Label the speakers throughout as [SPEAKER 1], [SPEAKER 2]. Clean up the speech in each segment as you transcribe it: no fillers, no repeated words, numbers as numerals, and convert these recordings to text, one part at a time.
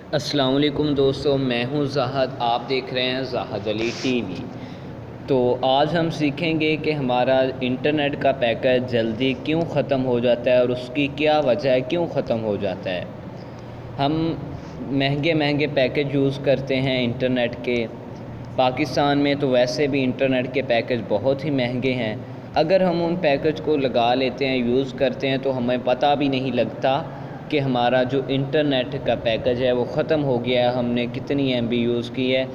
[SPEAKER 1] अस्सलाम वालेकुम दोस्तों, मैं हूं ज़ाहद। आप देख रहे हैं ज़ाहद अली टीवी। तो आज हम सीखेंगे कि हमारा इंटरनेट का पैकेज जल्दी क्यों ख़त्म हो जाता है और उसकी क्या वजह है, क्यों ख़त्म हो जाता है। हम महंगे महंगे पैकेज यूज़ करते हैं इंटरनेट के। पाकिस्तान में तो वैसे भी इंटरनेट के पैकेज बहुत ही महंगे हैं। अगर हम उन पैकेज को लगा लेते हैं, यूज़ करते हैं, तो हमें पता भी नहीं लगता कि हमारा जो इंटरनेट का पैकेज है वो ख़त्म हो गया है, हमने कितनी एमबी यूज़ की है।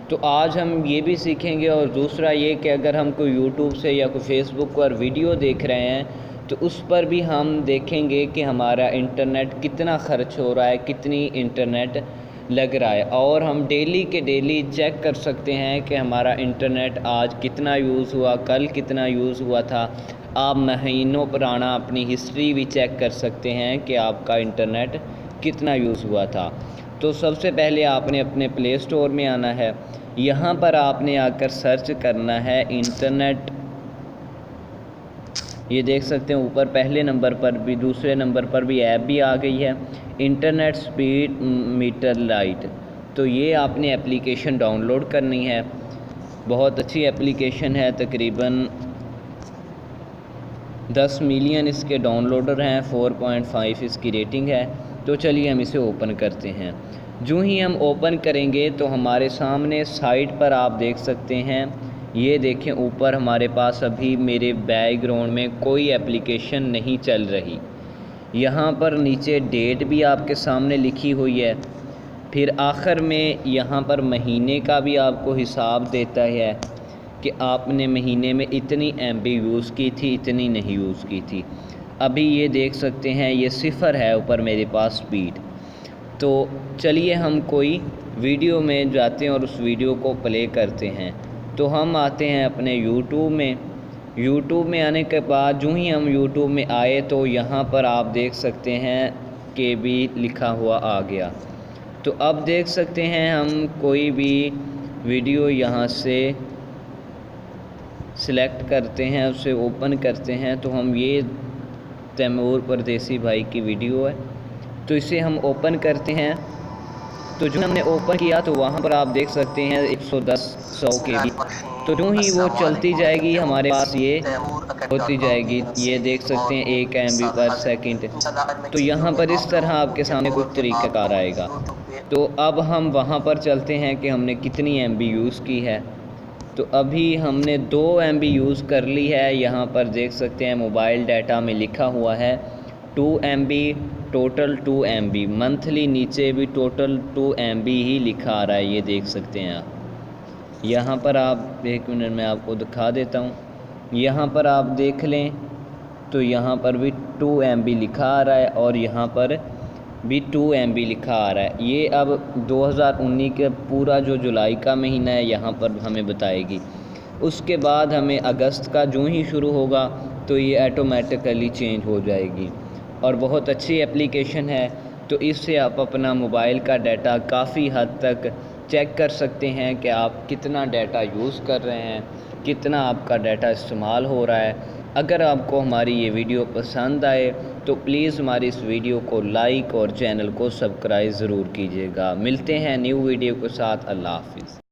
[SPEAKER 1] तो आज हम ये भी सीखेंगे। और दूसरा ये कि अगर हम कोई यूट्यूब से या कोई फेसबुक पर वीडियो देख रहे हैं तो उस पर भी हम देखेंगे कि हमारा इंटरनेट कितना ख़र्च हो रहा है, कितनी इंटरनेट लग रहा है। और हम डेली के डेली चेक कर सकते हैं कि हमारा इंटरनेट आज कितना यूज़ हुआ, कल कितना यूज़ हुआ था। आप महीनों पुराना अपनी हिस्ट्री भी चेक कर सकते हैं कि आपका इंटरनेट कितना यूज़ हुआ था। तो सबसे पहले आपने अपने प्ले स्टोर में आना है। यहाँ पर आपने आकर सर्च करना है इंटरनेट। ये देख सकते हैं ऊपर पहले नंबर पर भी, दूसरे नंबर पर भी ऐप भी आ गई है, इंटरनेट स्पीड मीटर लाइट। तो ये आपने एप्लीकेशन डाउनलोड करनी है। बहुत अच्छी एप्लीकेशन है, तकरीबन 10 मिलियन इसके डाउनलोडर हैं, 4.5 इसकी रेटिंग है। तो चलिए हम इसे ओपन करते हैं। जो ही हम ओपन करेंगे तो हमारे सामने साइट पर आप देख सकते हैं, ये देखें ऊपर हमारे पास अभी मेरे बैकग्राउंड में कोई एप्लीकेशन नहीं चल रही। यहाँ पर नीचे डेट भी आपके सामने लिखी हुई है। फिर आखिर में यहाँ पर महीने का भी आपको हिसाब देता है कि आपने महीने में इतनी एमबी यूज़ की थी, इतनी नहीं यूज़ की थी। अभी ये देख सकते हैं, ये 0 है ऊपर मेरे पास स्पीड। तो चलिए हम कोई वीडियो में जाते हैं और उस वीडियो को प्ले करते हैं। तो हम आते हैं अपने यूट्यूब में। यूट्यूब में आने के बाद जो ही हम यूट्यूब में आए तो यहाँ पर आप देख सकते हैं कि भी लिखा हुआ आ गया। तो अब देख सकते हैं हम कोई भी वीडियो यहाँ से सिलेक्ट करते हैं, उसे ओपन करते हैं। तो हम ये तैमूर परदेसी भाई की वीडियो है, तो इसे हम ओपन करते हैं। तो जो हमने ओपन किया तो वहाँ पर आप देख सकते हैं 110 100 के बी। तो जो ही वो चलती जाएगी हमारे पास ये होती जाएगी। ये देख सकते हैं 1 MB पर सेकंड। तो यहाँ पर इस तरह आपके सामने कुछ तरीक़ाकार आएगा। तो अब हम वहाँ पर चलते हैं कि हमने कितनी MB यूज़ की है। तो अभी हमने 2 MB यूज़ कर ली है। यहाँ पर देख सकते हैं मोबाइल डाटा में लिखा हुआ है 2 MB, टोटल 2 MB मंथली। नीचे भी टोटल 2 MB ही लिखा आ रहा है, ये देख सकते हैं आप। यहाँ पर आप 1 मिनट में आपको दिखा देता हूँ। यहाँ पर आप देख लें तो यहाँ पर भी 2 MB लिखा आ रहा है और यहाँ पर भी 2 MB लिखा आ रहा है। ये अब 2019 का पूरा जो जुलाई का महीना है यहाँ पर हमें बताएगी। उसके बाद हमें अगस्त का जो ही शुरू होगा तो ये ऑटोमेटिकली चेंज हो जाएगी। और बहुत अच्छी एप्लीकेशन है। तो इससे आप अपना मोबाइल का डाटा काफ़ी हद तक चेक कर सकते हैं कि आप कितना डाटा यूज़ कर रहे हैं, कितना आपका डाटा इस्तेमाल हो रहा है। अगर आपको हमारी ये वीडियो पसंद आए तो प्लीज़ हमारी इस वीडियो को लाइक और चैनल को सब्सक्राइब ज़रूर कीजिएगा। मिलते हैं न्यू वीडियो के साथ। अल्लाह हाफ़िज़।